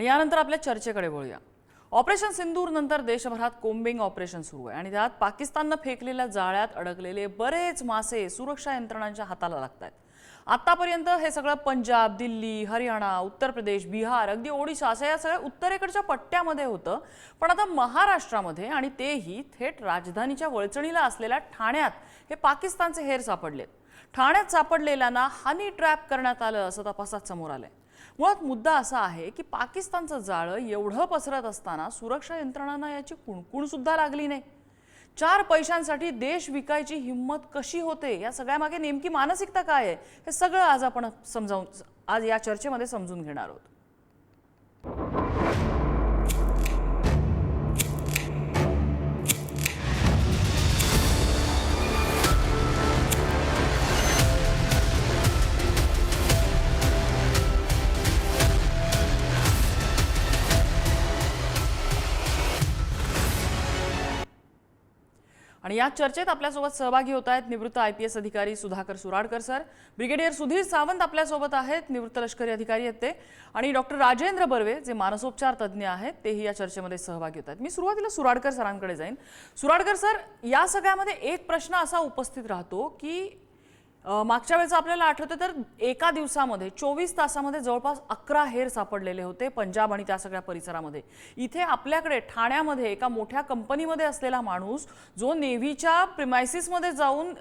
आणि यानंतर आपल्या चर्चेकडे वळूया। ऑपरेशन सिंदूर नंतर देशभरात कोम्बिंग ऑपरेशन सुरू आहे आणि त्यात पाकिस्तानने फेकलेल्या जाळ्यात अडकलेले बरेच मासे सुरक्षा यंत्रणांच्या हाताला लागतात। आतापर्यंत हे सगळं पंजाब, दिल्ली, हरियाणा, उत्तर प्रदेश, बिहार, अगदी ओडिशा अशा या सगळ्या उत्तरेकडच्या पट्ट्यामध्ये होतं। पण आता महाराष्ट्रामध्ये आणि तेही थेट राजधानीच्या वळचणीला असलेल्या ठाण्यात हे पाकिस्तानचे हेर सापडलेत। ठाण्यात सापडलेल्यांना हनी ट्रॅप करण्यात आलं असं तपासात समोर आलंय। मुळात मुद्दा असा आहे की पाकिस्तानचं जाळं एवढं पसरत असताना सुरक्षा यंत्रणांना याची कुणकुण सुद्धा लागली नाही। 4 पैशांसाठी देश विकायची हिम्मत कशी होते, या सगळ्यामागे नेमकी मानसिकता काय आहे, हे सगळं आज आपण आज या चर्चेमध्ये समजून घेणार आहोत। आणि या चर्चेत आपल्यासोबत सहभागी होत आहेत निवृत्त IPS अधिकारी सुधाकर सुराडकर सर, ब्रिगेडियर सुधीर सावंत आपल्यासोबत आहेत, निवृत्त लष्करी अधिकारी आहेत ते, आणि डॉक्टर राजेंद्र बर्वे जे मानसोपचार तज्ज्ञ आहेत तेही या चर्चेमध्ये सहभागी होत आहेत। मी सुरुवातीला सुराडकर सरांकडे जाईन। सुराडकर सर, या सगळ्यामध्ये एक प्रश्न असा उपस्थित राहतो की मागच्या वेळेस आपल्याला आठवतं तर एका दिवसामध्ये 24 तासामध्ये जवळपास 11 हेर सापडलेले होते पंजाब आणि त्या सगळ्या परिसरामध्ये। इथे आपल्याकडे ठाण्यामध्ये एका मोठ्या कंपनीमध्ये असलेला माणूस जो नेव्हीच्या प्रिमाइसिसमध्ये जाऊन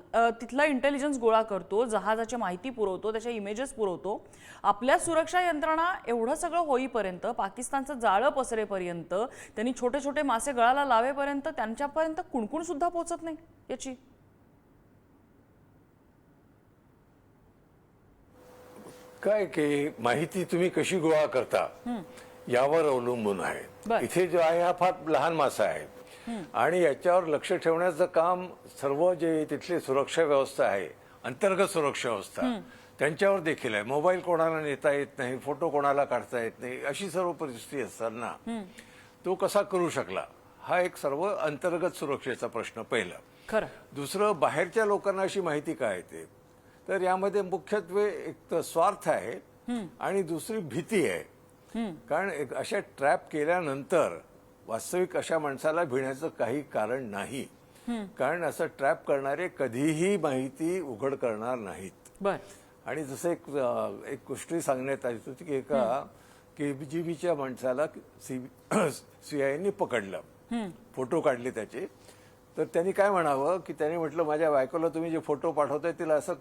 तिथला इंटेलिजन्स गोळा करतो, जहाजाची माहिती पुरवतो, त्याचे इमेजेस पुरवतो, आपल्या सुरक्षा यंत्रणा एवढं सगळं होईपर्यंत, पाकिस्तानचं जाळं पसरेपर्यंत, त्यांनी छोटे छोटे मासे गळाला लावेपर्यंत त्यांच्यापर्यंत कुणकुण सुद्धा पोहोचत नाही याची। काय की माहिती तुम्ही कशी गोळा करता यावर अवलंबून आहे। इथे जो आहे हा फार लहान मासा आहे आणि याच्यावर लक्ष ठेवण्याचं काम सर्व जे तिथली सुरक्षा व्यवस्था आहे, अंतर्गत सुरक्षा व्यवस्था, त्यांच्यावर देखील आहे। मोबाईल कोणाला नेता येत नाही, फोटो कोणाला काढता येत नाही, अशी सर्व परिस्थिती असताना तो कसा करू शकला, हा एक सर्व अंतर्गत सुरक्षेचा प्रश्न पहिला। खरं। दुसरं, बाहेरच्या लोकांना अशी माहिती काय येते, तर यामध्ये मुख्यत्वे एक तर स्वार्थ आहे आणि दुसरी भीती आहे। कारण अशा ट्रॅप केल्यानंतर वास्तविक अशा माणसाला भिण्याचं काही कारण नाही, कारण असं ट्रॅप करणारे कधीही माहिती उघड करणार नाहीत। आणि जसं एक गोष्टी सांगण्यात आली होती की एका KGBच्या माणसाला CIAने पकडलं, फोटो काढले त्याचे, तर त्यांनी काय म्हणावं की त्यांनी म्हटलं माझ्या बायकोला तुम्ही जे फोटो पाठवताय तिला असं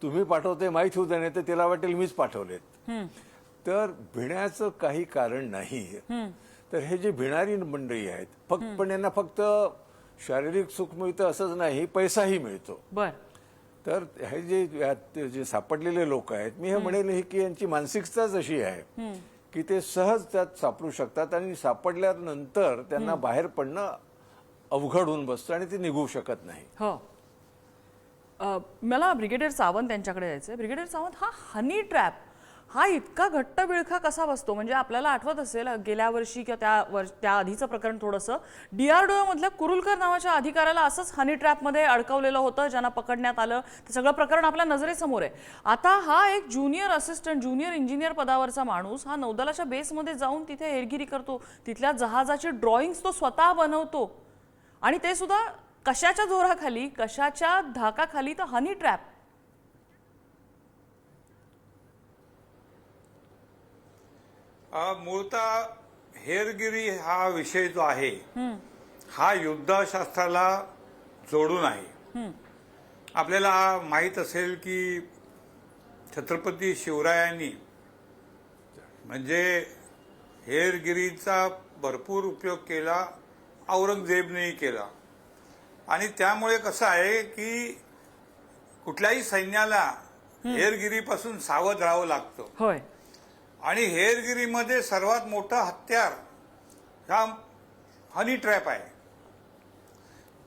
तुम्ही पाठवते माहीत होऊ दे, तर तिला वाटेल मीच पाठवलेत। तर भिण्याचं काही कारण नाही। तर हे जे भिणारी मंडळी आहेत पण यांना फक्त शारीरिक सुख मिळतं असंच नाही, पैसाही मिळतो। तर हे जे सापडलेले लोक आहेत, मी हे म्हणेल की यांची मानसिकताच अशी आहे की ते सहज त्यात सापडू शकतात आणि सापडल्यानंतर त्यांना बाहेर पडणं अवघड होऊन बसतं आणि ते निघू शकत नाही। हो, मला ब्रिगेडियर सावंत यांच्याकडे जायचंय। ब्रिगेडियर सावंत, हा हनी ट्रॅप हा इतका घट्ट विळखा कसा बसतो? म्हणजे आपल्याला आठवत असेल गेल्या वर्षी किंवा त्या आधीचं प्रकरण थोडंसं DRDO मधल्या कुरुलकर नावाच्या अधिकाऱ्याला असंच हनी ट्रॅपमध्ये अडकवलेलं होतं, ज्यांना पकडण्यात आलं। ते सगळं प्रकरण आपल्या नजरेसमोर आहे। आता हा एक ज्युनियर असिस्टंट, ज्युनियर इंजिनियर पदावरचा माणूस हा नौदलाच्या बेसमध्ये जाऊन तिथे हेरगिरी करतो, तिथल्या जहाजाची ड्रॉइंग्स तो स्वतः बनवतो, आणि ते सुद्धा कशाच्या जोराखाली, कशाच्या धाकाखाली, तर हनी ट्रॅप। मूळतः हेरगिरी हा विषय जो आहे हा युद्धशास्त्राला जोडून आहे। आपल्याला माहित असेल की छत्रपती शिवरायांनी म्हणजे हेरगिरीचा भरपूर उपयोग केला, औरंगजेबनेही केला, आणि त्यामुळे कसं आहे की कुठल्याही सैन्याला हेरगिरीपासून सावध राहावं लागतं। होय। आणि हेरगिरीमध्ये सर्वात मोठं हत्यार हा हनी ट्रॅप आहे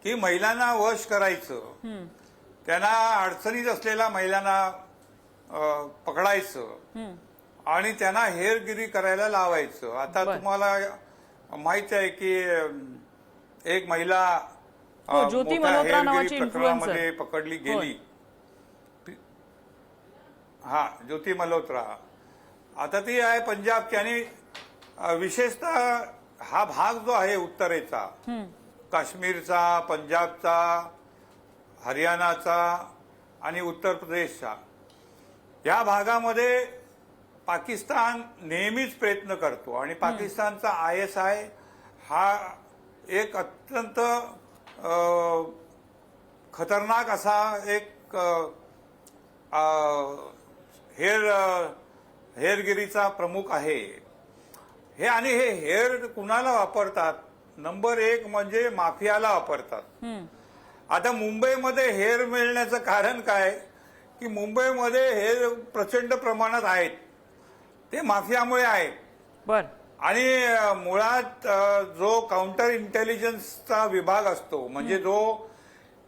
की महिलांना वश करायचं, त्यांना अडचणीत असलेल्या महिलांना पकडायचं आणि त्यांना हेरगिरी करायला लावायचं। आता तुम्हाला माहित आहे की एक महिला ज्योती मल्होत्रा नावाची प्रकरणामध्ये पकडली गेली। ज्योती मल्होत्रा आता ती आहे पंजाबची आणि विशेषतः हा भाग जो आहे उत्तरेचा, काश्मीरचा, पंजाबचा, हरियाणाचा आणि उत्तर प्रदेशचा, या भागामध्ये पाकिस्तान नेहमीच प्रयत्न करतो आणि पाकिस्तानचा ISI हा एक अत्यंत खतरनाक असा एक हेरगिरीचा प्रमुख आहे. हे आणि हे हेर कुणाला वापरतात? नंबर 1 म्हणजे माफियाला वापरतात. आता मुंबईमध्ये हेर मिळण्याचं कारण काय की मुंबईमध्ये हेर प्रचंड प्रमाणात आहेत, ते माफियामुळे आहेत. बर. आणि मुळात जो काउंटर इंटेलिजन्सचा विभाग असतो, म्हणजे जो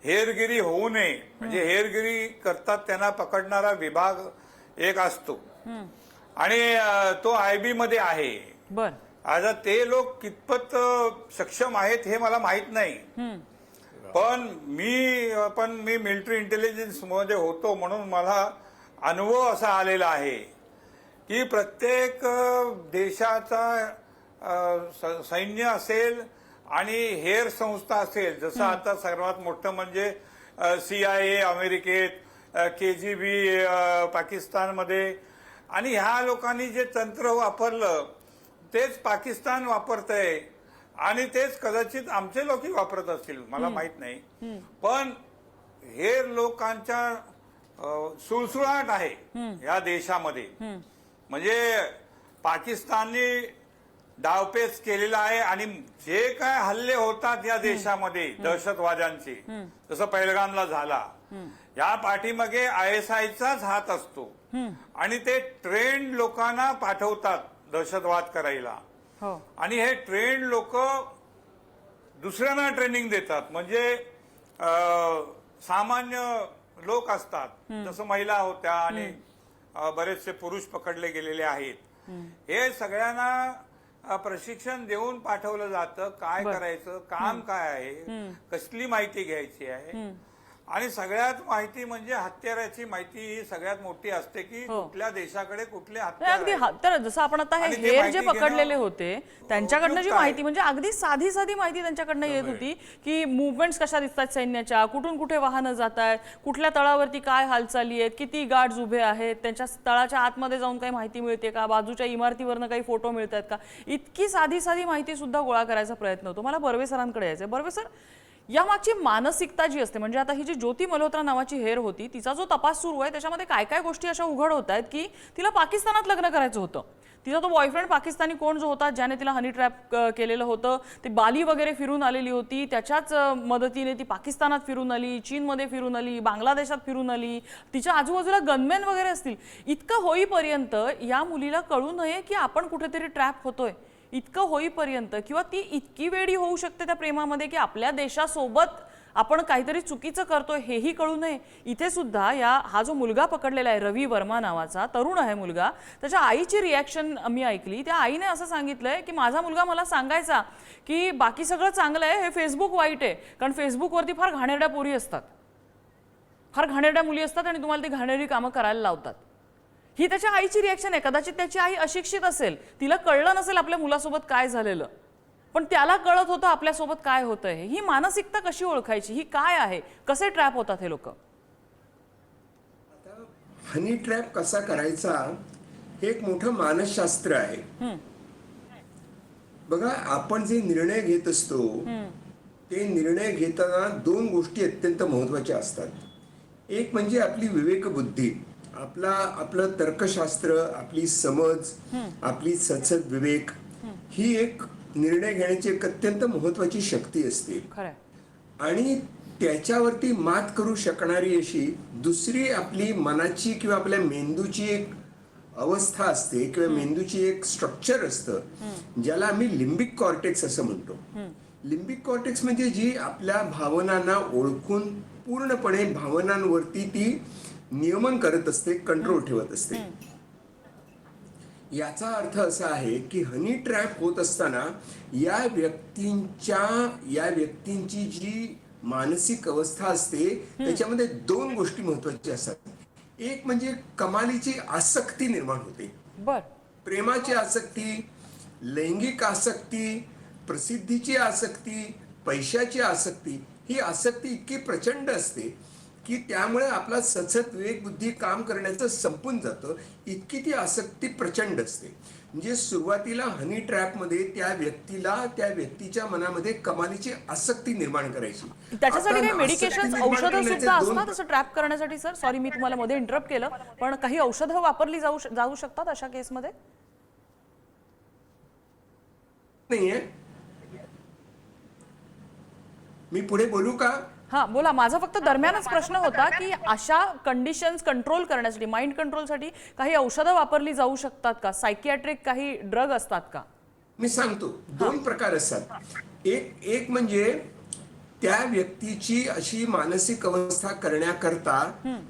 हेरगिरी होऊ नये, म्हणजे हेरगिरी करतात त्यांना पकडणारा विभाग एक असतो आणि तो IB मध्ये आहे. बर. आता ते लोक कितपत सक्षम आहेत हे मला माहित नाही, पण मी मिलिटरी इंटेलिजन्स मध्ये होतो म्हणून मला अनुभव असा आलेला आहे की प्रत्येक देशाचा सैन्य असेल आणि हेर संस्था असेल, जसं आता सर्वात मोठं म्हणजे CIA अमेरिकेत, KGB पाकिस्तानमध्ये, आणि ह्या लोकांनी जे तंत्र वापरलं तेच पाकिस्तान वापरतंय आणि तेच कदाचित आमचे लोकही वापरत असतील, मला माहित नाही. पण हेर लोकांच्या सुळसुळाट आहे या देशामध्ये. म्हणजे पाकिस्तानने डावपेच केलेला आहे आणि जे काय हल्ले होतात या देशामध्ये दहशतवाद्यांचे, जसं पहलगामला झाला, या पाठीमागे ISIचाच हात असतो आणि ते ट्रेंड लोकांना पाठवतात दहशतवाद करायला. आणि हे ट्रेंड लोक दुसऱ्यांना ट्रेनिंग देतात. म्हणजे सामान्य लोक असतात, जसं महिला होत्या आणि बरेचसे पुरुष पकडले गेलेले आहेत, हे सगळ्यांना प्रशिक्षण देऊन पाठवलं जातं. काय करायचं, काम काय आहे, कसली माहिती घ्यायची आहे. आणि सगळ्यात माहिती म्हणजे हत्याराची माहिती ही सगळ्यात मोठी असते की कुठल्या देशाकडे कुठले अगदी हत्यार. तर जसं आपण आता हे हेर जे पकडलेले होते त्यांच्याकडनं जी माहिती, म्हणजे अगदी साधी साधी माहिती त्यांच्याकडनं येत होती की मुवमेंट्स कशा दिसतात सैन्याच्या, कुठून कुठे वाहनं जात आहेत, कुठल्या तळावरती काय हालचाली आहेत, किती गार्ड्स उभे आहेत, त्यांच्या तळाच्या आतमध्ये जाऊन काही माहिती मिळते का, बाजूच्या इमारतीवरनं काही फोटो मिळत आहेत का, इतकी साधी साधी माहिती सुद्धा गोळा करायचा प्रयत्न होतो. मला बर्वे सरांकडे यायचंय. बर्वे सर, यामागची मानसिकता जी असते, म्हणजे आता ही जी ज्योती मल्होत्रा नावाची हेर होती, तिचा जो तपास सुरू आहे त्याच्यामध्ये काय काय गोष्टी अशा उघड होत आहेत की तिला पाकिस्तानात लग्न करायचं होतं. तिचा तो बॉयफ्रेंड पाकिस्तानी कोण जो होता ज्याने तिला हनी ट्रॅप केलेलं होतं, ती बाली वगैरे फिरून आलेली होती, त्याच्याच मदतीने ती पाकिस्तानात फिरून आली, चीनमध्ये फिरून आली, बांगलादेशात फिरून आली, तिच्या आजूबाजूला गनमॅन वगैरे असतील. इतकं होईपर्यंत या मुलीला कळू नये की आपण कुठेतरी ट्रॅप होतोय, इतकं होईपर्यंत, किंवा ती इतकी वेडी होऊ शकते त्या प्रेमामध्ये की आपल्या देशासोबत आपण काहीतरी चुकीचं करतोय हेही कळू नये. इथे सुद्धा हा जो मुलगा पकडलेला आहे रवी वर्मा नावाचा तरुण आहे मुलगा, त्याच्या आईची रिॲक्शन मी ऐकली. त्या आईने असं सांगितलंय की माझा मुलगा मला सांगायचा की बाकी सगळं चांगलं आहे, हे फेसबुक वाईट आहे, कारण फेसबुकवरती फार घाणेरड्या पोरी असतात, फार घाणेरड्या मुली असतात आणि तुम्हाला ती घाणेरडी कामं करायला लावतात. ही त्याच्या आईची रिॲक्शन आहे. कदाचित त्याची आई अशिक्षित असेल, तिला कळलं नसेल आपल्या मुलासोबत काय झालेलं, पण त्याला कळत होतं आपल्यासोबत काय होतंय. ही मानसिकता कशी ओळखायची, ही काय आहे, कसे ट्रॅप होतात हे लोक? हनी ट्रॅप कसा करायचा हे एक मोठं मानसशास्त्र आहे. बघा, आपण जे निर्णय घेत असतो ते निर्णय घेताना 2 गोष्टी अत्यंत महत्वाच्या असतात. एक म्हणजे आपली विवेकबुद्धी, आपलं तर्कशास्त्र, आपली समज, आपली सचत विवेक, ही एक निर्णय घेण्याची एक अत्यंत महत्वाची शक्ती असते. आणि त्याच्यावरती मात करू शकणारी अशी दुसरी आपली मनाची किंवा आपल्या मेंदूची एक अवस्था असते किंवा मेंदूची एक स्ट्रक्चर असतं ज्याला आम्ही लिंबिक कॉर्टेक्स असं म्हणतो. लिंबिक कॉर्टेक्स म्हणजे जी आपल्या भावनांना ओळखून पूर्णपणे भावनांवरती ती नियमन करत असते, कंट्रोल ठेवत असते. याचा अर्थ असा आहे की हनी ट्रॅप होत असताना या व्यक्तींची जी मानसिक अवस्था असते त्याच्यामध्ये 2 गोष्टी महत्वाच्या असतात. एक म्हणजे कमालीची आसक्ती निर्माण होते, बर, प्रेमाची आसक्ती, लैंगिक आसक्ती, प्रसिद्धीची आसक्ती, पैशाची आसक्ती, ही आसक्ती इतकी प्रचंड असते की त्यामुळे आपला सतत विवेक बुद्धी काम करण्याचं संपून जातं. इतकी ती आसक्ती प्रचंड असते. म्हणजे सुरुवातीला हनी ट्रॅपमध्ये त्या व्यक्तीच्या मनामध्ये कमालीची आसक्ती निर्माण करायची. त्याच्यासाठी काही आता मेडिकेशन आसक्ती निर्माण औषधं करण्याचे सुद्धा दोन असतात असं ट्रॅप करण्यासाठी? सर सॉरी मी तुम्हाला मध्ये इंटरप्ट केलं, पण काही औषधं वापरली जाऊ शकतात अशा केसमध्ये? नाहीये. मी पुढे बोलू का? हा बोला. माझा फक्त दरम्यानच प्रश्न होता की अशा कंडिशन्स कंट्रोल करण्यासाठी, माइंड कंट्रोलसाठी काही औषधं वापरली जाऊ शकतात का? सायकियाट्रिक काही ड्रग असतात का? मी सांगतो. दोन प्रकार असतात. एक म्हणजे त्या व्यक्तीची अशी मानसिक अवस्था करण्याकरता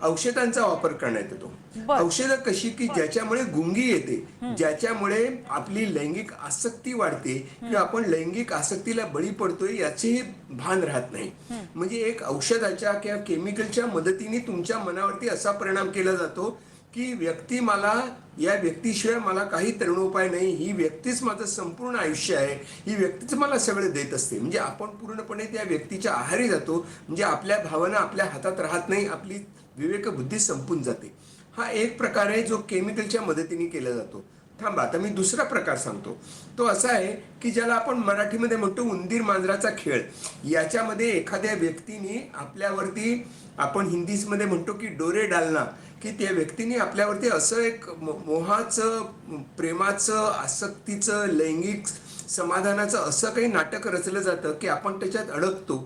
औषधांचा वापर करण्यात येतो. बर. औषधं कशी की ज्याच्यामुळे गुंगी येते, ज्याच्यामुळे आपली लैंगिक आसक्ती वाढते किंवा आपण लैंगिक आसक्तीला बळी पडतोय याचेही भान राहत नाही. म्हणजे एक औषधाच्या किंवा केमिकलच्या मदतीने तुमच्या मनावरती असा परिणाम केला जातो की या व्यक्तीशिवाय मला काही तरुणोपाय नाही, ही व्यक्तीच माझं संपूर्ण आयुष्य आहे, ही व्यक्तीच मला सगळं देत असते. म्हणजे आपण पूर्णपणे त्या व्यक्तीच्या आहारी जातो. म्हणजे आपल्या भावना आपल्या हातात राहत नाही, आपली विवेकबुद्धी संपून जाते. हा एक प्रकार आहे जो केमिकलच्या मदतीने केला जातो. थांबा, आता मी दुसरा प्रकार सांगतो. तो असा आहे की ज्याला आपण मराठीमध्ये म्हणतो उंदीर मांजराचा खेळ. याच्यामध्ये एखाद्या व्यक्तीने आपल्यावरती, आपण हिंदीमध्ये म्हणतो की डोरे डालना, की त्या व्यक्तीने आपल्यावरती असं एक मोहाचं, प्रेमाचं, आसक्तीचं, लैंगिक समाधानाचं असं काही नाटक रचलं जातं की आपण त्याच्यात अडकतो.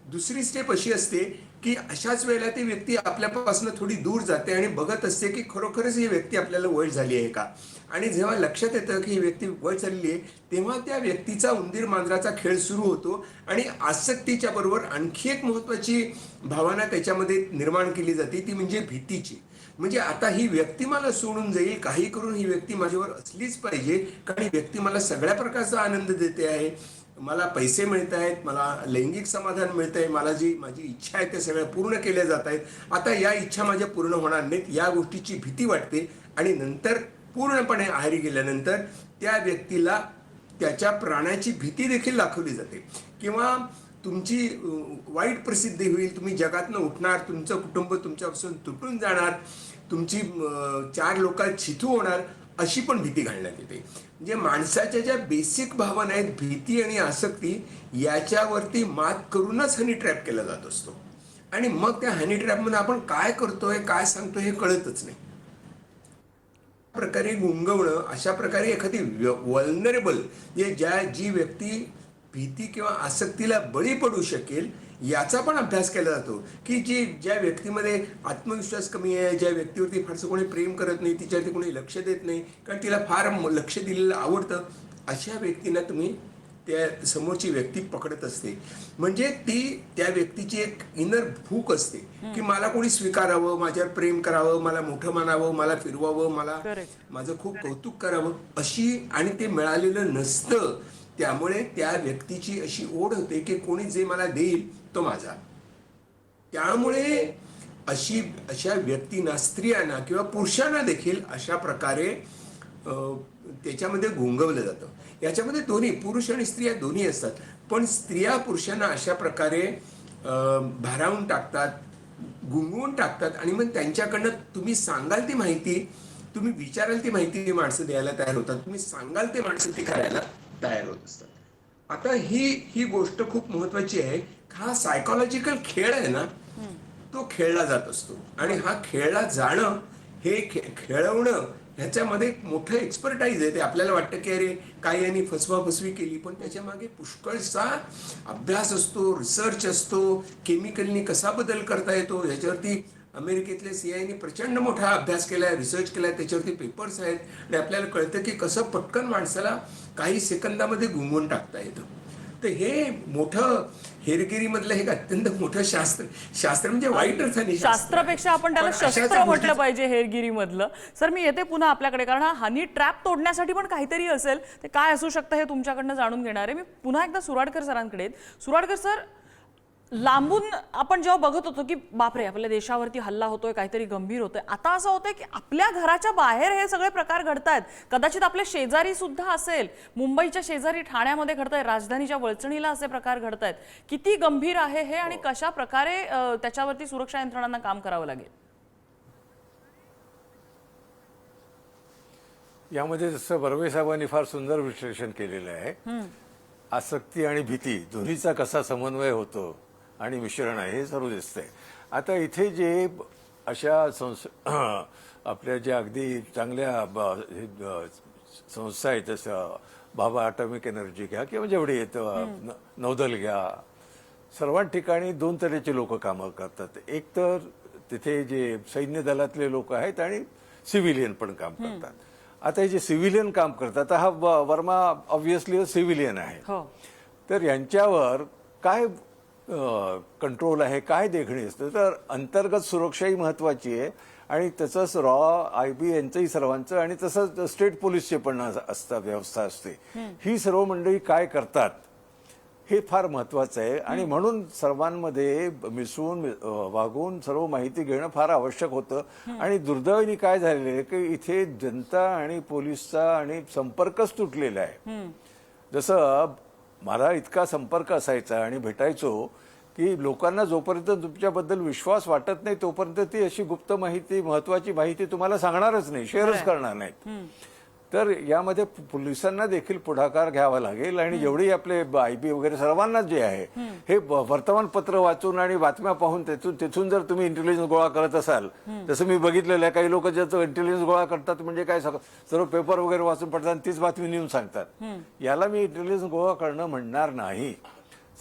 दुसरी स्टेप अशी असते की अशाच वेळेला ती व्यक्ती आपल्यापासून थोडी दूर जाते आणि बघत असते की खरोखरच ही व्यक्ती आपल्याला वश झाली आहे का. आणि जेव्हा लक्षात येतं की ही व्यक्ती वश झालेली आहे, तेव्हा त्या व्यक्तीचा उंदीर मांजराचा खेळ सुरू होतो. आणि आसक्तीच्या बरोबर आणखी एक महत्वाची भावना त्याच्यामध्ये निर्माण केली जाते, ती म्हणजे भीतीची. म्हणजे आता ही व्यक्ती मला सोडून जाईल, काही करून ही व्यक्ती माझ्यावर असलीच पाहिजे, कारण ही व्यक्ती मला सगळ्या प्रकारचा आनंद देते आहे, मला पैसे मिळत आहेत, मला लैंगिक समाधान मिळत आहे, मला माझी इच्छा आहे ते सगळ्या पूर्ण केल्या जात आहेत. आता या इच्छा माझ्या पूर्ण होणार नाहीत, या गोष्टीची भीती वाटते. आणि नंतर पूर्णपणे आहारी गेल्यानंतर त्या व्यक्तीला त्याच्या प्राणाची भीती देखील दाखवली जाते. किंवा तुमची वाईट प्रसिद्धी होईल, तुम्ही जगातनं उठणार, तुमचं कुटुंब तुमच्यापासून तुटून जाणार, तुमची 4 लोकात छिथू होणार, अशी पण भीती घालण्यात येते. म्हणजे माणसाच्या ज्या बेसिक भावना आहेत, भीती आणि आसक्ती, याच्यावरती मात करूनच हनी ट्रॅप केला जात असतो. आणि मग त्या हनी ट्रॅपमध्ये आपण काय करतोय, काय सांगतोय हे कळतच नाही. प्रकारे गुंगवणं, अशा प्रकारे एखादी वल्नरेबल, जी व्यक्ती भीती किंवा आसक्तीला बळी पडू शकेल, याचा पण अभ्यास केला जातो. की ज्या व्यक्तीमध्ये आत्मविश्वास कमी आहे, ज्या व्यक्तीवरती फारसं कोणी प्रेम करत नाही, तिच्यावरती कोणी लक्ष देत नाही, कारण तिला फार लक्ष दिलेलं आवडतं, अशा व्यक्तींना तुम्ही त्या समोरची व्यक्ती पकडत असते. म्हणजे त्या व्यक्तीची एक इनर भूक असते की मला कोणी स्वीकारावं, माझ्यावर प्रेम करावं, मला मोठं मानावं, मला फिरवावं, मला माझं खूप कौतुक करावं अशी. आणि ते मिळालेलं नसतं, त्यामुळे त्या व्यक्तीची अशी ओढ होते की कोणी जे मला देईल तो माझा. त्यामुळे अशा व्यक्तींना, स्त्रियांना किंवा पुरुषांना देखील अशा प्रकारे त्याच्यामध्ये गुंगवलं जातं. याच्यामध्ये दोन्ही पुरुष आणि स्त्रिया दोन्ही असतात, पण स्त्रिया पुरुषांना अशा प्रकारे भारावून टाकतात, गुंगवून टाकतात. आणि मग त्यांच्याकडनं तुम्ही सांगाल ती माहिती, तुम्ही विचाराल ती माहिती माणसं द्यायला तयार होतात, तुम्ही सांगाल ते माणसं ती करायला तयार होत असतात. आता ही गोष्ट खूप महत्वाची आहे. हा सायकोलॉजिकल खेळ आहे ना, तो खेळला जात असतो. आणि हा खेळला जाणं, हे खेळवणं, ह्याच्यामध्ये मोठं एक्सपर्टाईज आहे. ते आपल्याला वाटतं की अरे काही यांनी फसवाफसवी केली, पण त्याच्या मागे पुष्कळसा अभ्यास असतो, रिसर्च असतो, केमिकलनी कसा बदल करता येतो ह्याच्यावरती अमेरिकेतल्या CIAने प्रचंड मोठा अभ्यास केलाय, रिसर्च केलाय, त्याच्यावरती पेपर्स आहेत. आणि आपल्याला कळतं की कसं पटकन माणसाला काही सेकंदामध्ये गुंगवून टाकता येतं. तर हे मोठं हेरगिरीमधलं हे अत्यंत मोठं शास्त्र म्हणजे वाईट अर्थाने शास्त्रापेक्षा आपण त्याला शस्त्र म्हटलं पाहिजे हेरगिरीमधलं. सर मी येते पुन्हा आपल्याकडे, कारण हा हनी ट्रॅप तोडण्यासाठी पण काहीतरी असेल, ते काय असू शकतं हे तुमच्याकडनं जाणून घेणार आहे. मी पुन्हा एकदा सुराडकर सरांकडे. सुराडकर सर, लांबून आपण जेव्हा बघत होतो की बापरे आपल्या देशावरती हल्ला होतोय, काहीतरी गंभीर होतोय, आता असं होतंय की आपल्या घराच्या बाहेर हे सगळे प्रकार घडतायत. कदाचित आपल्या शेजारी सुद्धा असेल, मुंबईच्या शेजारी ठाण्यामध्ये घडतंय, राजधानीच्या वळचणीला असे प्रकार घडतायत. किती गंभीर आहे हे आणि कशा प्रकारे त्याच्यावरती सुरक्षा यंत्रणांना काम करावं लागेल? यामध्ये जसं बर्वे साहेबांनी फार सुंदर विश्लेषण केलेलं आहे. आसक्ती आणि भीती दोन्हीचा कसा समन्वय होतो आणि मिश्रण आहे हे सर्व दिसतंय. आता इथे जे अशा आपल्या ज्या अगदी चांगल्या संस्था आहेत, जसं भाभा ॲटॉमिक एनर्जी घ्या किंवा जेवढे येतं नौदल घ्या, सर्व ठिकाणी दोन तऱ्हेचे लोक कामं करतात. एक तर तिथे जे सैन्य दलातले लोक आहेत आणि सिव्हिलियन पण काम करतात. आता हे जे सिव्हिलियन काम करतात, हा वर्मा ऑब्व्हियसली सिव्हिलियन आहे. तर यांच्यावर काय कंट्रोल आहे, काय देखणी असतं, तर अंतर्गत सुरक्षाही महत्वाची आहे आणि तसंच IB यांचंही सर्वांचं आणि तसंच स्टेट पोलीसचे पण असतात, व्यवस्था असते. ही सर्व मंडळी काय करतात हे फार महत्वाचं आहे आणि म्हणून सर्वांमध्ये मिसळून वागून सर्व माहिती घेणं फार आवश्यक होतं. आणि दुर्दैवाने काय झालेलं आहे की इथे जनता आणि पोलीसचा आणि संपर्कच तुटलेला आहे. जसं मला इतका संपर्क असायचा आणि भेटायचो की लोकांना जोपर्यंत तुमच्याबद्दल विश्वास वाटत नाही तोपर्यंत ती अशी गुप्त माहिती, महत्वाची माहिती तुम्हाला सांगणारच नाही, शेअरच करणार नाहीत. तर यामध्ये पोलिसांना देखील पुढाकार घ्यावा लागेल आणि जेवढी आपले IB वगैरे सर्वांना जे आहे हे वर्तमानपत्र वाचून आणि बातम्या पाहून तिथून जर तुम्ही इंटेलिजन्स गोळा करत असाल, जसं मी बघितलेलं आहे, काही लोक ज्याचं इंटेलिजन्स गोळा करतात म्हणजे काय, सर्व पेपर वगैरे वाचून पडतात तीच बातमी नेऊन सांगतात. याला मी इंटेलिजन्स गोळा करणं म्हणणार नाही.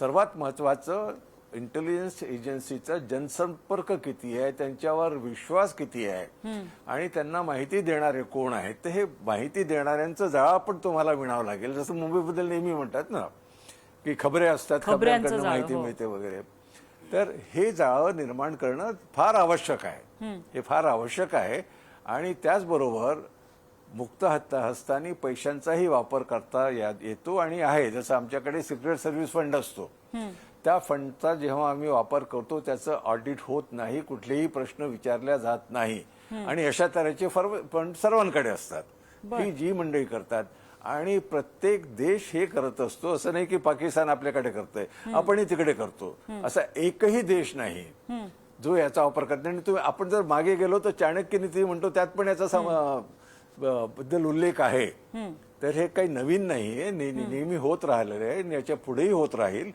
सर्वात महत्वाचं इंटेलिजन्स एजन्सीचा जनसंपर्क किती आहे, त्यांच्यावर विश्वास किती आहे आणि त्यांना माहिती देणारे कोण आहेत, तर हे माहिती देणाऱ्यांचं जाळं पण तुम्हाला मिळावं लागेल. जसं मुंबईबद्दल नेहमी म्हणतात ना की खबरे असतात, खबऱ्यांकडनं माहिती मिळते वगैरे. तर हे जाळं निर्माण करणं फार आवश्यक आहे, हे फार आवश्यक आहे. आणि त्याचबरोबर मुक्त हस्तानी पैशांचाही वापर करता येतो आणि आहे. जसं आमच्याकडे सिक्रेट सर्व्हिस फंड असतो, त्या फंडचा जेव्हा आम्ही वापर करतो त्याचं ऑडिट होत नाही, कुठलेही प्रश्न विचारल्या जात नाही आणि अशा तऱ्हेचे फंड सर्वांकडे असतात. ही जी मंडळी करतात आणि प्रत्येक देश हे करत असतो. असं नाही की पाकिस्तान आपल्याकडे करतंय, आपणही तिकडे करतो. असा एकही देश नाही जो याचा वापर करत नाही. तुम्ही आपण जर मागे गेलो तर चाणक्य नीती म्हणतो, त्यात पण याचा बद्दल उल्लेख आहे. तर हे काही नवीन नाहीये, नेहमी होत राहिलेलं आहे, याच्या पुढेही होत राहील.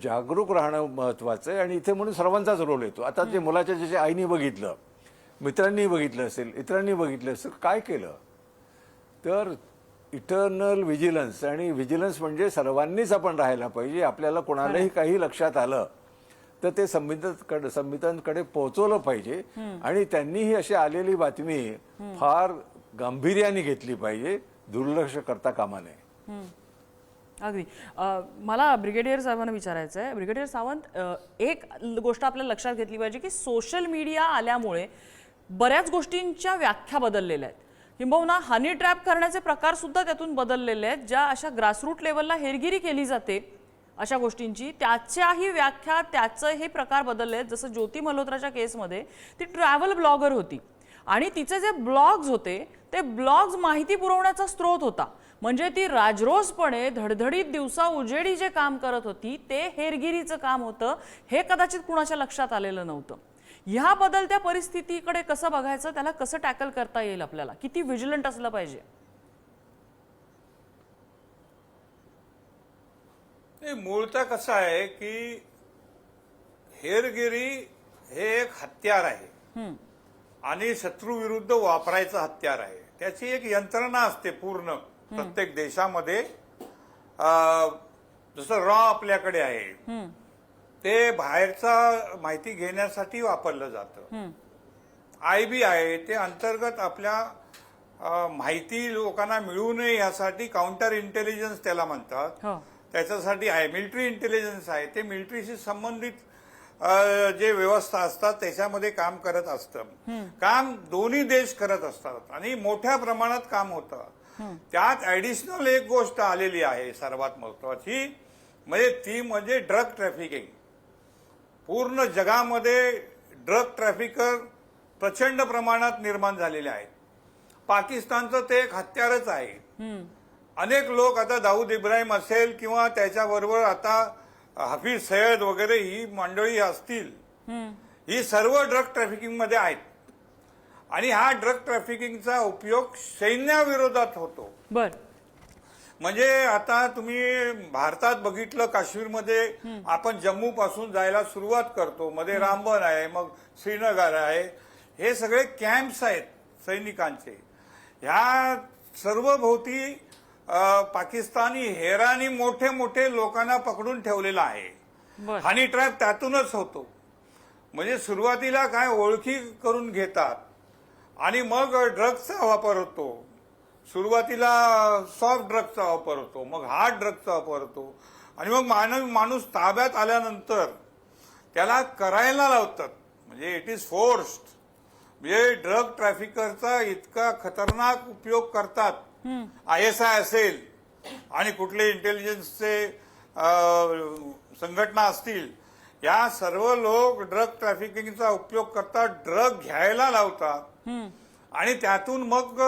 जागरूक राहणं महत्वाचं आहे आणि इथे म्हणून सर्वांचाच रोल येतो. आता ते मुलाच्या ज्याच्या आईने बघितलं, मित्रांनी बघितलं असेल, इतरांनी बघितलं असेल, काय केलं तर इटर्नल व्हिजिलन्स. आणि व्हिजिलन्स म्हणजे सर्वांनीच आपण राहायला पाहिजे. आपल्याला कोणालाही काही लक्षात आलं तर ते संबंधितांकडे पोहोचवलं पाहिजे आणि त्यांनी ही अशी आलेली बातमी फार गांभीर्याने घेतली पाहिजे, दुर्लक्ष करता कामा नये. अगदी. मला ब्रिगेडियर साहेबांना विचारायचं आहे. ब्रिगेडियर सावंत, एक गोष्ट आपल्याला लक्षात घेतली पाहिजे की सोशल मीडिया आल्यामुळे बऱ्याच गोष्टींच्या व्याख्या बदललेल्या आहेत, किंबहुना हनी ट्रॅप करण्याचे प्रकार सुद्धा त्यातून बदललेले आहेत. ज्या अशा ग्रासरूट लेवलला हेरगिरी केली जाते अशा गोष्टींची, त्याच्याही व्याख्या, त्याचेही प्रकार बदलले आहेत. जसं ज्योती मल्होत्राच्या केसमध्ये ती ट्रॅव्हल ब्लॉगर होती आणि तिचे जे ब्लॉग्स होते ते ब्लॉग्स माहिती पुरवण्याचा स्रोत होता. म्हणजे ती राजरोसपणे धडधडीत दिवसा उजेडी जे काम करत होती ते हेरगिरीचं काम होतं. हे कदाचित कुणाच्या लक्षात आलेलं नव्हतं. ह्या बदलत्या परिस्थितीकडे कसं बघायचं, त्याला कसं टॅकल करता येईल, आपल्याला किती व्हिजिलंट असलं पाहिजे? मूळतः कसं आहे की हेरगिरी हे एक हत्यार आहे आणि शत्रूविरुद्ध वापरायचं हत्यार आहे. त्याची एक यंत्रणा असते पूर्ण प्रत्येक देशामध्ये. जसं आपल्याकडे आहे ते बाहेरचा माहिती घेण्यासाठी वापरलं जातं. IB आहे ते अंतर्गत आपल्या माहिती लोकांना मिळू नये यासाठी काउंटर इंटेलिजन्स त्याला म्हणतात. त्याच्यासाठी आहे मिलिटरी इंटेलिजन्स आहे, ते मिलिटरीशी संबंधित जे व्यवस्था असतात त्याच्यामध्ये काम करत असतं. काम दोन्ही देश करत असतात आणि मोठ्या प्रमाणात काम होतं. त्यात ऍडिशनल एक गोष्ट आलेली आहे सर्वात महत्वाची, म्हणजे ती म्हणजे ड्रग ट्रॅफिकिंग. पूर्ण जगामध्ये ड्रग ट्रॅफिकर प्रचंड प्रमाणात निर्माण झालेले आहेत. पाकिस्तानचं ते एक हत्यारच आहे. अनेक लोक आता दाऊद इब्राहिम असेल किंवा त्याच्याबरोबर आता हाफिज सय्यद वगैरे ही मंडळी असतील, ही सर्व ड्रग ट्रॅफिकिंग मध्ये आहेत. आणि हा ड्रग ट्रॅफिकिंगचा उपयोग सैन्याविरोधात होतो. बर. म्हणजे आता तुम्ही भारतात बघितलं, काश्मीरमध्ये आपण जम्मू पासून जायला सुरुवात करतो, मध्ये रामबन आहे, मग श्रीनगर आहे, हे सगळे कॅम्प्स आहेत सैनिकांचे. ह्या सर्व भोवती पाकिस्तानी हेरानी मोठे मोठे लोकांना पकडून ठेवलेला आहे. बर. हनी ट्रॅप त्यातूनच होतो. म्हणजे सुरुवातीला काय ओळखी करून घेतात आणि मग ड्रग्सचा वापर होतो. सुरुवातीला सॉफ्ट ड्रग्सचा वापर होतो, मग हार्ड ड्रग्सचा वापर होतो, आणि मग माणूस ताब्यात आल्यानंतर त्याला करायला लावतात. म्हणजे इट इज फोर्स्ड. म्हणजे ड्रग ट्रॅफिकरचा इतका खतरनाक उपयोग करतात. ISI असेल आणि कुठले इंटेलिजन्सचे संघटना असतील, या सर्व लोक ड्रग ट्रॅफिकिंगचा उपयोग करतात, ड्रग घ्यायला लावतात आणि त्यातून मग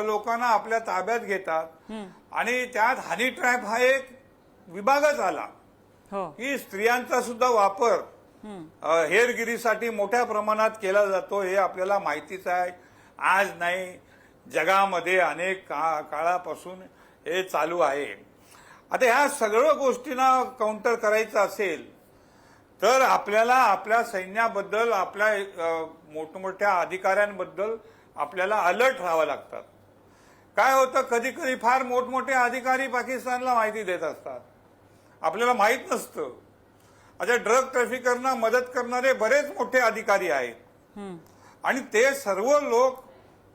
लोकांना आपल्या ताब्यात घेतात. आणि त्यात हनी ट्रॅप हा एक विभागच आला हो. की स्त्रियांचा सुद्धा वापर हेरगिरीसाठी मोठ्या प्रमाणात केला जातो. हे आपल्याला माहितीच आहे. आज नाही, जगामध्ये अनेक काळापासून हे चालू आहे. आता ह्या सगळ्या गोष्टींना काउंटर करायचं असेल तर आपल्याला आपल्या सैन्याबद्दल, आपल्या मोठमोठ्या अधिकाऱ्यांबद्दल आपल्याला अलर्ट राहावं लागतात. काय होतं, कधी कधी फार मोठमोठे अधिकारी पाकिस्तानला माहिती देत असतात, आपल्याला माहीत नसतं. आता ड्रग ट्रॅफिकरना मदत करणारे बरेच मोठे अधिकारी आहेत आणि ते सर्व लोक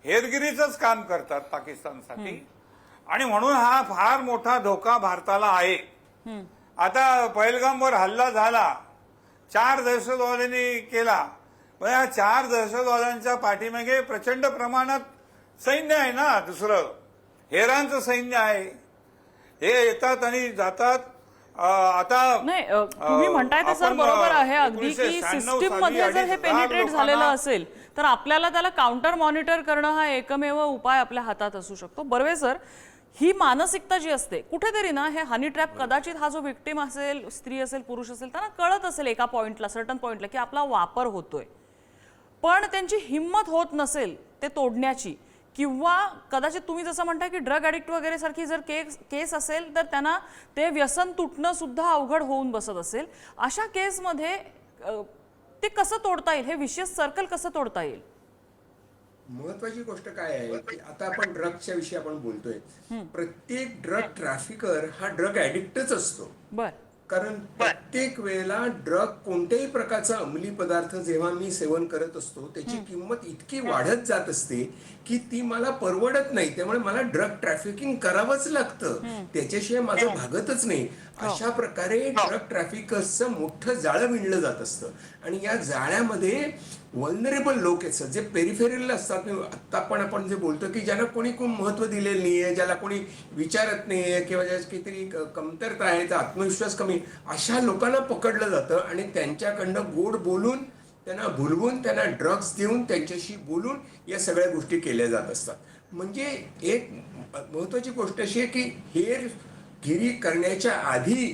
हेरगिरीचंच काम करतात पाकिस्तानसाठी. आणि म्हणून हा फार मोठा धोका भारताला आहे. आता पहलगामवर हल्ला झाला, 4 दहशतवाद्यांनी केला, पण या 4 दहशतवाद्यांच्या पाठीमागे प्रचंड प्रमाणात सैन्य आहे ना. दुसरं हेरांचं सैन्य आहे. हे येतात आणि जातात. आता नाही, तुम्ही म्हणताय ते सर बरोबर आहे अगदी की सिस्टीम मध्ये जर हे पेनिट्रेट झालेलं असेल तर आपल्याला त्याला काउंटर मॉनिटर करणं हा एकमेव उपाय आपल्या हातात असू शकतो. बर्वे सर, ही मानसिकता जी असते कुठेतरी ना, हे हनी ट्रॅप कदाचित हा जो विक्टिम असेल, स्त्री असेल, पुरुष असेल, त्यांना कळत असेल एका पॉइंटला, सर्टन पॉइंटला की आपला वापर होतोय, पण त्यांची हिंमत होत नसेल ते तोडण्याची. किंवा कदाचित तुम्ही जसं म्हणताय की ड्रग ॲडिक्ट वगैरे सारखी जर केस असेल तर त्यांना ते व्यसन तुटणं सुद्धा अवघड होऊन बसत असेल. अशा केसमध्ये ते कसं तोडता येईल, हे विशेष सर्कल कसं तोडता येईल? महत्वाची गोष्ट काय आहे की आता आपण ड्रगच्या विषयी आपण बोलतोय. प्रत्येक ड्रग ट्रॅफिकर हा ड्रग ॲडिक्टच असतो. बर. कारण प्रत्येक वेळेला ड्रग, कोणत्याही प्रकारचा अंमली पदार्थ जेव्हा मी सेवन करत असतो त्याची किंमत इतकी वाढत जात असते की ती मला परवडत नाही. त्यामुळे मला ड्रग ट्रॅफिकिंग करावंच लागतं, त्याच्याशिवाय माझं भागतच नाही. अशा प्रकारे ड्रग ट्रॅफिकर्सचं मोठं जाळं विणलं जात असतं. आणि या जाळ्यामध्ये वल्नरेबल लोक आहेत जे पेरिफेरल असतात. आता आपण जे बोलतो की ज्यांना कोणी महत्व दिलेलं नाहीये, ज्याला कोणी विचारत नाहीये किंवा ज्याची काहीतरी कमतरता आहे, आत्मविश्वास कमी, अशा लोकांना पकडलं जातं आणि त्यांच्याकडनं गोड बोलून, त्यांना भुलवून, त्यांना ड्रग्स देऊन, त्यांच्याशी बोलून या सगळ्या गोष्टी केल्या जात असतात. म्हणजे एक महत्वाची गोष्ट अशी आहे की हेरगिरी करण्याच्या आधी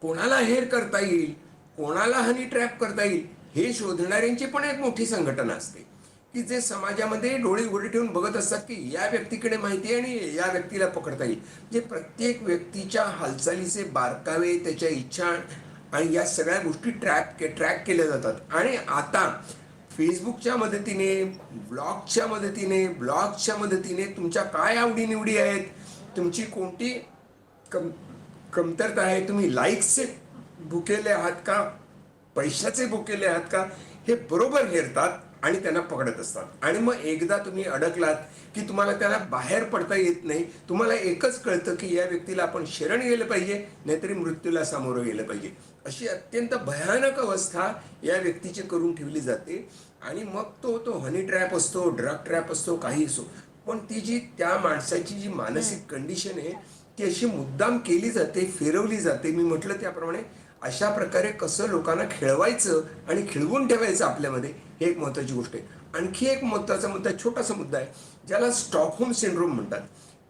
कोणाला हेर करता येईल, कोणाला हनी ट्रॅप करता येईल हे शोधणाऱ्यांची पण एक मोठी संघटना असते की जे समाजामध्ये डोळे उघडे ठेवून बघत असतात की या व्यक्तीकडे माहिती आहे आणि या व्यक्तीला पकडता येईल. जे प्रत्येक व्यक्तीच्या हालचालीचे बारकावे, त्याच्या इच्छा आणि या सगळ्या गोष्टी ट्रॅक केल्या जातात. आणि आता फेसबुकच्या मदतीने, ब्लॉगच्या मदतीने तुमच्या काय आवडीनिवडी आहेत, तुमची कोणती कमतरता आहे, तुम्ही लाईक्सचे भुकेले आहात का, पैशाचे भुकेले आहात का, हे बरोबर हेरतात आणि त्यांना पकडत असतात. आणि मग एकदा तुम्ही अडकलात की तुम्हाला त्याला बाहेर पडता येत नाही. तुम्हाला एकच कळतं की या व्यक्तीला आपण शरण गेलं पाहिजे, नाहीतरी मृत्यूला सामोरं गेलं पाहिजे. अशी अत्यंत भयानक अवस्था या व्यक्तीची करून ठेवली जाते. आणि मग तो हनी ट्रॅप असतो, ड्रग ट्रॅप असतो, काही असो, पण ती त्या माणसाची जी मानसिक कंडिशन आहे ती अशी मुद्दाम केली जाते, फिरवली जाते. मी म्हटलं त्याप्रमाणे अशा प्रकारे कसं लोकांना खेळवायचं आणि खिळवून ठेवायचं आपल्यामध्ये, हे एक महत्त्वाची गोष्ट आहे. आणखी एक महत्त्वाचा मुद्दा, छोटासा मुद्दा आहे, ज्याला स्टॉकहोम सिंड्रोम म्हणतात.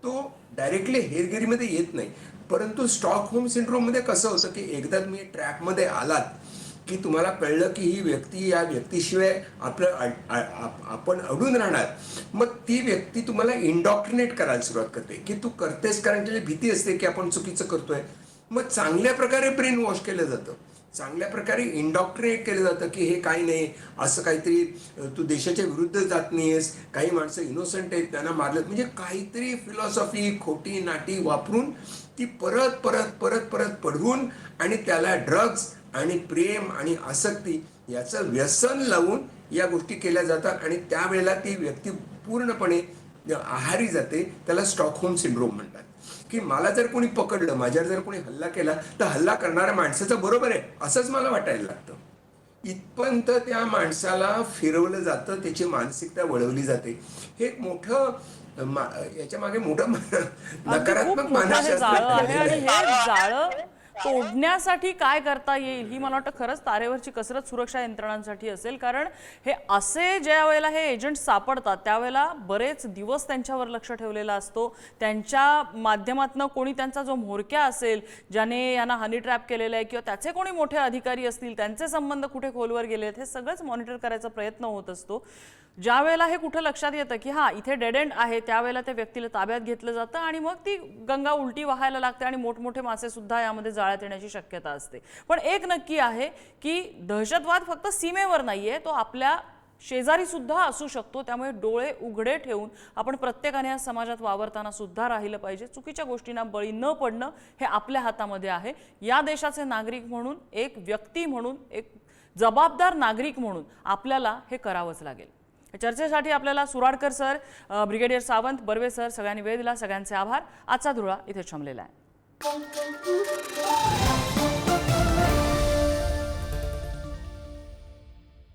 तो डायरेक्टली हेरगिरीमध्ये येत नाही, परंतु स्टॉकहोम सिंड्रोममध्ये कसं होतं की एकदा तुम्ही ट्रॅपमध्ये आलात की तुम्हाला कळलं की ही व्यक्ती, या व्यक्तीशिवाय आपण अडून राहणार, मग ती व्यक्ती तुम्हाला इंडॉक्ट्रिनेट करायला सुरुवात करते की तू करतेस, कारण त्याची भीती असते की आपण चुकीचं करतोय. मग चांगल्या प्रकारे ब्रेन वॉश केलं जातं, चांगल्या प्रकारे इंडॉक्ट्रिनेट केलं जातं की हे काही नाही, असं काहीतरी, तू देशाच्या विरुद्ध जात नाहीयेस, काही माणसं इनोसंट आहेत त्यांना मारलं, म्हणजे काहीतरी फिलॉसॉफी खोटी नाटी वापरून ती परत परत परत परत पढवून आणि त्याला ड्रग्ज आणि प्रेम आणि आसक्ती याचं व्यसन लावून या गोष्टी केल्या जातात आणि त्यावेळेला ती व्यक्ती पूर्णपणे आहारी जाते. त्याला स्टॉकहोम सिंड्रोम म्हणतात की मला जर कोणी पकडलं, माझ्यावर जर कोणी हल्ला केला, तर हल्ला करणाऱ्या माणसाचं बरोबर आहे असंच मला वाटायला लागतं. इथपर्यंत त्या माणसाला फिरवलं जातं, त्याची मानसिकता वळवली जाते. हे एक मोठं याच्या मागे मोठं नकारात्मक जाळं आहे आणि मानसशास्त्र. हे जाळं तोडण्यासाठी काय करता येईल ही मला वाटतं खरंच तारेवरची कसरत सुरक्षा यंत्रणांसाठी असेल. कारण हे असे ज्या वेळेला हे एजंट सापडतात त्यावेळेला बरेच दिवस त्यांच्यावर लक्ष ठेवलेला असतो. त्यांच्या माध्यमातून कोणी त्यांचा जो म्होरक्या असेल, ज्याने यांना हनी ट्रॅप केलेला आहे, किंवा त्याचे कोणी मोठे अधिकारी असतील, त्यांचे संबंध कुठे खोलवर गेले आहेत, हे सगळंच मॉनिटर करायचा प्रयत्न होत असतो. ज्या वेळेला हे कुठं लक्षात येतं की हा इथे डेड एंड आहे, त्यावेळेला त्या व्यक्तीला ताब्यात घेतलं जातं आणि मग ती गंगा उलटी वाहायला लागते आणि मोठमोठे मासे सुद्धा यामध्ये जाळ्यात येण्याची शक्यता असते. पण एक नक्की आहे की दहशतवाद फक्त सीमेवर नाहीये, तो आपल्या शेजारी सुद्धा असू शकतो. त्यामुळे डोळे उघडे ठेवून आपण प्रत्येकाने या समाजात वावरताना सुद्धा राहिलं पाहिजे. चुकीच्या गोष्टींना बळी न पडणं हे आपल्या हातामध्ये आहे. या देशाचे नागरिक म्हणून, एक व्यक्ती म्हणून, एक जबाबदार नागरिक म्हणून आपल्याला हे करावंच लागेल. चर्चेसाठी आपल्याला Suradkar sir, brigadier Sawant, Barve sir, सगळ्यांनी वेळ दिला. सगळ्यांचे आभार. आजचा धुळा इथे थांबलेला आहे.